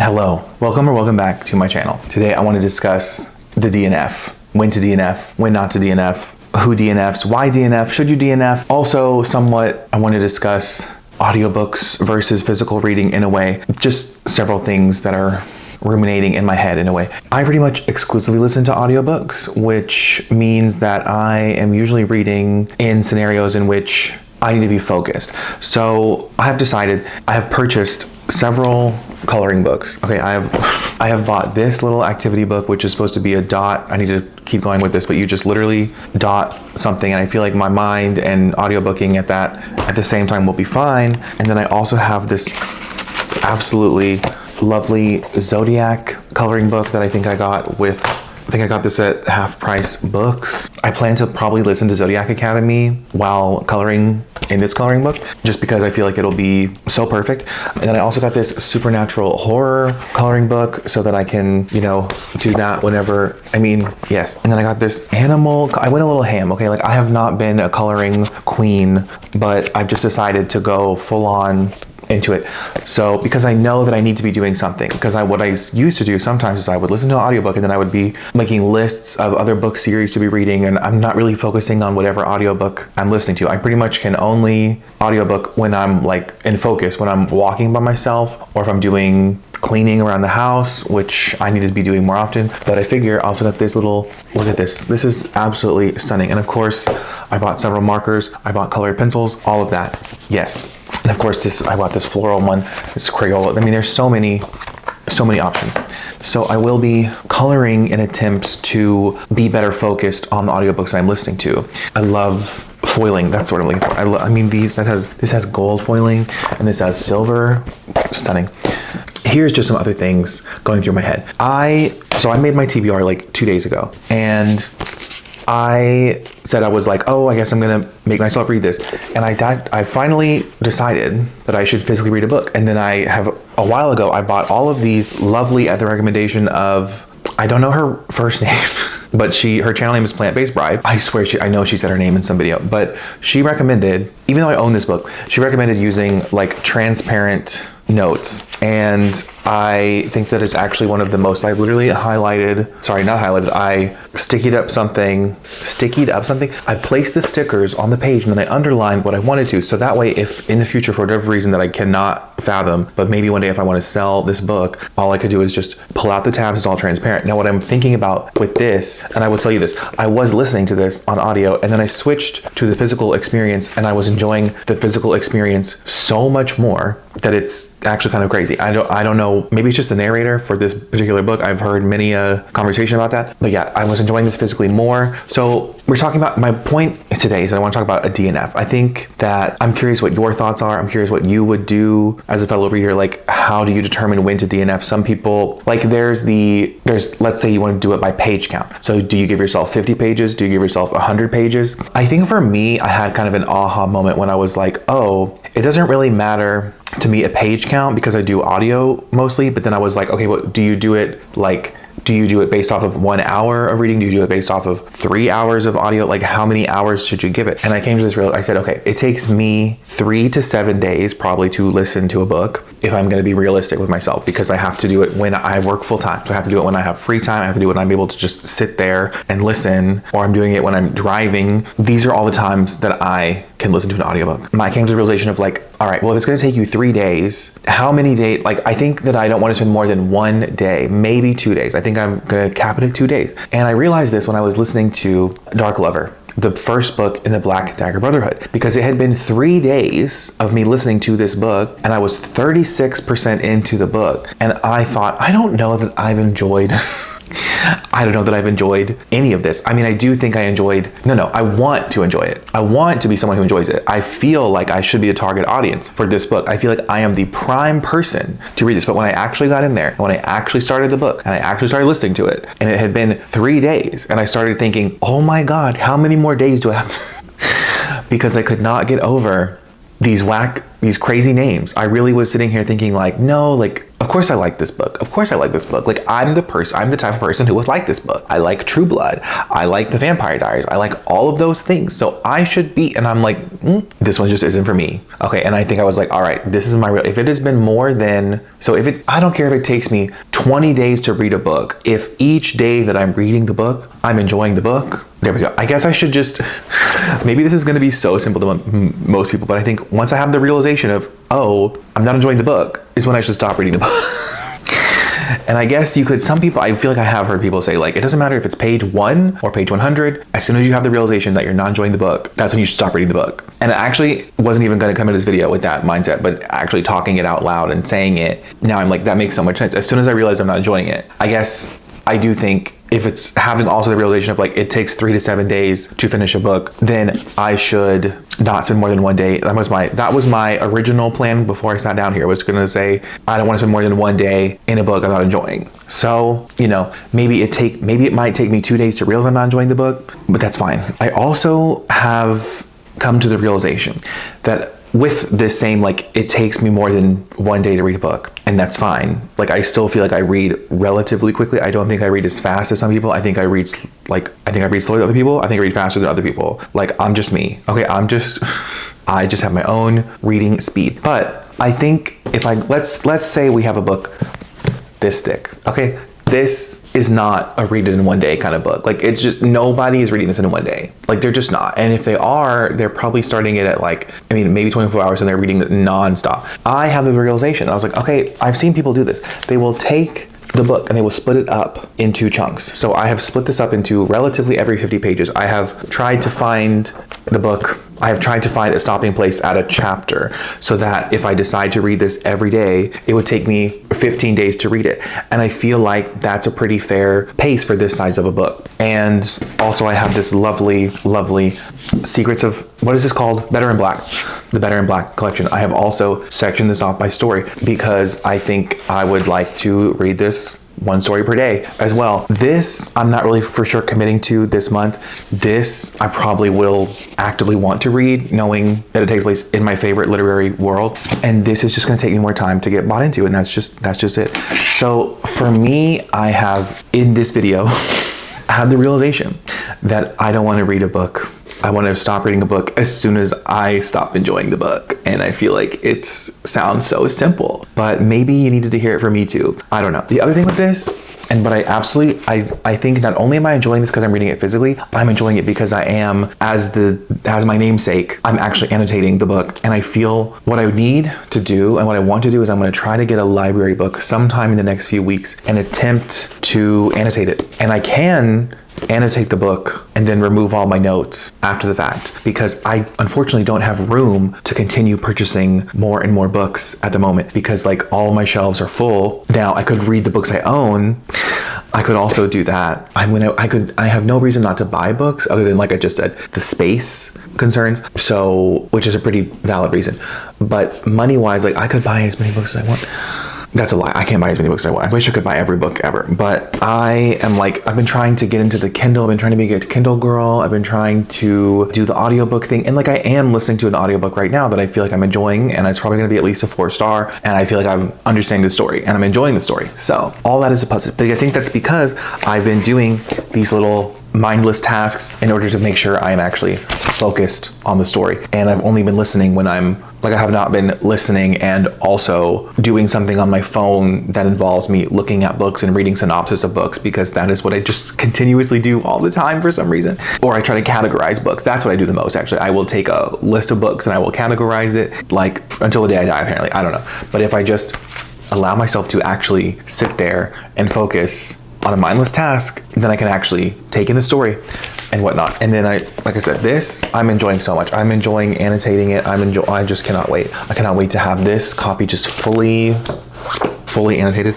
Hello, welcome back to my channel. Today I want to discuss the DNF, when to DNF, when not to DNF, who DNFs, why DNF, should you DNF. Also, somewhat, I want to discuss audiobooks versus physical reading in a way, just several things that are ruminating in my head in a way. I pretty much exclusively listen to audiobooks, which means that I am usually reading in scenarios in which I need to be focused. So I have purchased several coloring books. Okay, I have bought this little activity book, which is supposed to be a dot. I need to keep going with this, but you just literally dot something, and I feel like my mind and audiobooking at the same time will be fine. And then I also have this absolutely lovely Zodiac coloring book that I think I got this at Half Price Books. I plan to probably listen to Zodiac Academy while coloring in this coloring book, just because I feel like it'll be so perfect. And then I also got this supernatural horror coloring book so that I can, do that whenever, yes. And then I got this animal, I went a little ham, okay? Like I have not been a coloring queen, but I've just decided to go full on into it. So because I know that I need to be doing something, because what I used to do sometimes is I would listen to an audiobook and then I would be making lists of other book series to be reading, and I'm not really focusing on whatever audiobook I'm listening to. I pretty much can only audiobook when I'm like in focus, when I'm walking by myself or if I'm doing cleaning around the house, which I need to be doing more often. But I figure I also got this little, look at this. This is absolutely stunning. And of course, I bought several markers. I bought colored pencils, all of that. Yes. And of course, I bought this floral one. It's Crayola. There's so many options. So I will be coloring in attempts to be better focused on the audiobooks I'm listening to. I love foiling. That's what I'm looking for. This has gold foiling and this has silver. Stunning. Here's just some other things going through my head. So I made my TBR like 2 days ago, and I said I was like, oh, I guess I'm gonna make myself read this. And I finally decided that I should physically read a book. And then a while ago, I bought all of these lovely at the recommendation of, I don't know her first name, but her channel name is Plant-Based Bride. I swear I know she said her name in some video, but she recommended, even though I own this book, she recommended using like transparent notes. And I think that is actually one of the most, I literally I stickied up something. I placed the stickers on the page and then I underlined what I wanted to. So that way, if in the future, for whatever reason that I cannot fathom, but maybe one day if I want to sell this book, all I could do is just pull out the tabs, it's all transparent. Now what I'm thinking about with this, and I will tell you this, I was listening to this on audio and then I switched to the physical experience, and I was enjoying the physical experience so much more that it's actually kind of crazy. I don't know, maybe it's just the narrator for this particular book. I've heard many a conversation about that, but yeah, I was enjoying this physically more. So we're talking about, my point today is I want to talk about a DNF. I think that I'm curious what your thoughts are. I'm curious what you would do as a fellow reader. Like, how do you determine when to DNF? Some people, like there's let's say you want to do it by page count. So do you give yourself 50 pages? Do you give yourself 100 pages? I think for me, I had kind of an aha moment when I was like, oh, it doesn't really matter to me a page count because I do audio mostly, but then I was like, okay, well, do you do it based off of 1 hour of reading? Do you do it based off of 3 hours of audio? Like, how many hours should you give it? And I came to this I said, okay, it takes me 3 to 7 days probably to listen to a book if I'm going to be realistic with myself, because I have to do it when I work full time. So I have to do it when I have free time. I have to do it when I'm able to just sit there and listen, or I'm doing it when I'm driving. These are all the times that I can listen to an audiobook. I came to the realization of like, all right, well, if it's going to take you 3 days, how many days? Like, I think that I don't want to spend more than 1 day, maybe 2 days. I think I'm going to cap it at 2 days. And I realized this when I was listening to Dark Lover, the first book in the Black Dagger Brotherhood, because it had been 3 days of me listening to this book and I was 36% into the book. And I thought, I don't know that I've enjoyed any of this. I do think I want to enjoy it. I want to be someone who enjoys it. I feel like I should be a target audience for this book. I feel like I am the prime person to read this. But when I actually got in there, when I actually started the book and I actually started listening to it, and it had been 3 days, and I started thinking, oh my God, how many more days do I have to? Because I could not get over these crazy names. I really was sitting here thinking like, no, like of course I like this book. Of course I like this book. Like I'm the type of person who would like this book. I like True Blood. I like The Vampire Diaries. I like all of those things. So I should be, and I'm like, this one just isn't for me. Okay, and I think I was like, all right, this is my real, if it has been more than, so if it, I don't care if it takes me 20 days to read a book. If each day that I'm reading the book, I'm enjoying the book, there we go. I guess I should just, maybe this is going to be so simple to most people, but I think once I have the realization of, oh, I'm not enjoying the book, is when I should stop reading the book. And I guess you could, some people, I feel like I have heard people say like, it doesn't matter if it's page 1 or page 100, as soon as you have the realization that you're not enjoying the book, that's when you should stop reading the book. And I actually wasn't even going to come into this video with that mindset, but actually talking it out loud and saying it, now I'm like, that makes so much sense. As soon as I realize I'm not enjoying it, I guess I do think if it's having also the realization of like, it takes 3 to 7 days to finish a book, then I should not spend more than 1 day. That was my original plan before I sat down here, was going to say, I don't want to spend more than 1 day in a book I'm not enjoying. So, you know, maybe it might take me 2 days to realize I'm not enjoying the book, but that's fine. I also have come to the realization that with this same, like, it takes me more than 1 day to read a book, and that's fine. Like, I still feel like I read relatively quickly. I don't think I read as fast as some people. I think I read slowly than other people. I think I read faster than other people. Like, I'm just me. Okay, I just have my own reading speed. But I think if let's say we have a book this thick. Okay, this is not a read it in 1 day kind of book. Like, it's just, nobody is reading this in 1 day. Like, they're just not. And if they are, they're probably starting it at like, I mean, maybe 24 hours and they're reading it nonstop. I have the realization. I was like, okay, I've seen people do this. They will take the book and they will split it up into chunks. So I have split this up into relatively every 50 pages. I have tried to find the book. I have tried to find a stopping place at a chapter so that if I decide to read this every day, it would take me 15 days to read it. And I feel like that's a pretty fair pace for this size of a book. And also I have this lovely, lovely Secrets of, what is this called? Better in Black. The Better in Black collection. I have also sectioned this off by story because I think I would like to read this 1 story per day as well. This, I'm not really for sure committing to this month. This, I probably will actively want to read, knowing that it takes place in my favorite literary world. And this is just going to take me more time to get bought into, and that's just it. So for me, I have, in this video, I have the realization that I don't want to read a book. I want to stop reading a book as soon as I stop enjoying the book. And I feel like it sounds so simple, but maybe you needed to hear it from me too. I don't know. The other thing with this, but I think not only am I enjoying this because I'm reading it physically, I'm enjoying it because I am, as my namesake, I'm actually annotating the book. And I feel what I need to do and what I want to do is I'm going to try to get a library book sometime in the next few weeks and attempt to annotate it. And I can annotate the book and then remove all my notes after the fact, because I unfortunately don't have room to continue purchasing more and more books at the moment, because like all my shelves are full. Now I could read the books I own. I could also do that. I have no reason not to buy books other than, like I just said, the space concerns. So, which is a pretty valid reason. But money wise, like I could buy as many books as I want. That's a lie. I can't buy as many books as I want. I wish I could buy every book ever. But I am like, I've been trying to get into the Kindle. I've been trying to be a Kindle girl. I've been trying to do the audiobook thing. And like I am listening to an audiobook right now that I feel like I'm enjoying. And it's probably going to be at least a 4-star. And I feel like I'm understanding the story and I'm enjoying the story. So all that is a positive. But I think that's because I've been doing these little mindless tasks in order to make sure I am actually focused on the story. And I've only been listening when I have not been listening and also doing something on my phone that involves me looking at books and reading synopsis of books, because that is what I just continuously do all the time for some reason. Or I try to categorize books. That's what I do the most, actually. I will take a list of books and I will categorize it, like until the day I die, apparently. I don't know. But if I just allow myself to actually sit there and focus on a mindless task, then I can actually take in the story and whatnot. And then like I said, this I'm enjoying so much. I'm enjoying annotating it. I just cannot wait. I cannot wait to have this copy just fully annotated.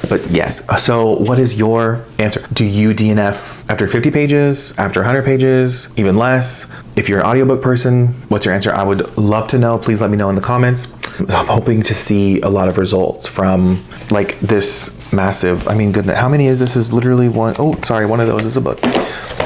But yes, so what is your answer? Do you DNF after 50 pages, after 100 pages, even less? If you're an audiobook person, what's your answer? I would love to know. Please let me know in the comments. I'm hoping to see a lot of results from like this massive. I mean, goodness, how many is this? Is literally one. Oh, sorry, one of those is a book.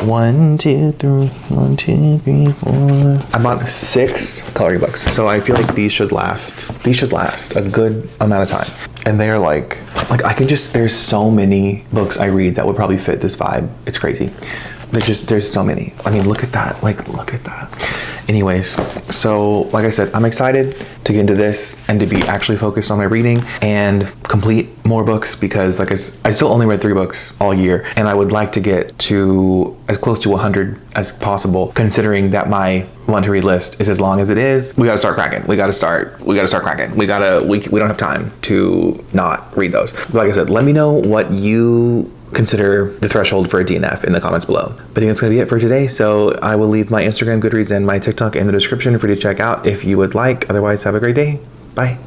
1, 2, 3, 1, 2, 3, 4. I bought 6 coloring books, so I feel like these should last. These should last a good amount of time. And they're like I can just, there's so many books I read that would probably fit this vibe. It's crazy. There's so many. I mean, look at that. Like, look at that. Anyways, so like I said, I'm excited to get into this and to be actually focused on my reading and complete more books, because like I still only read 3 books all year, and I would like to get to as close to 100 as possible, considering that my want to read list is as long as it is. We got to start cracking. We got to start cracking. We don't have time to not read those. Like I said, let me know what you consider the threshold for a DNF in the comments below. But I think that's going to be it for today. So I will leave my Instagram, Goodreads, and my TikTok in the description for you to check out if you would like. Otherwise, have a great day. Bye.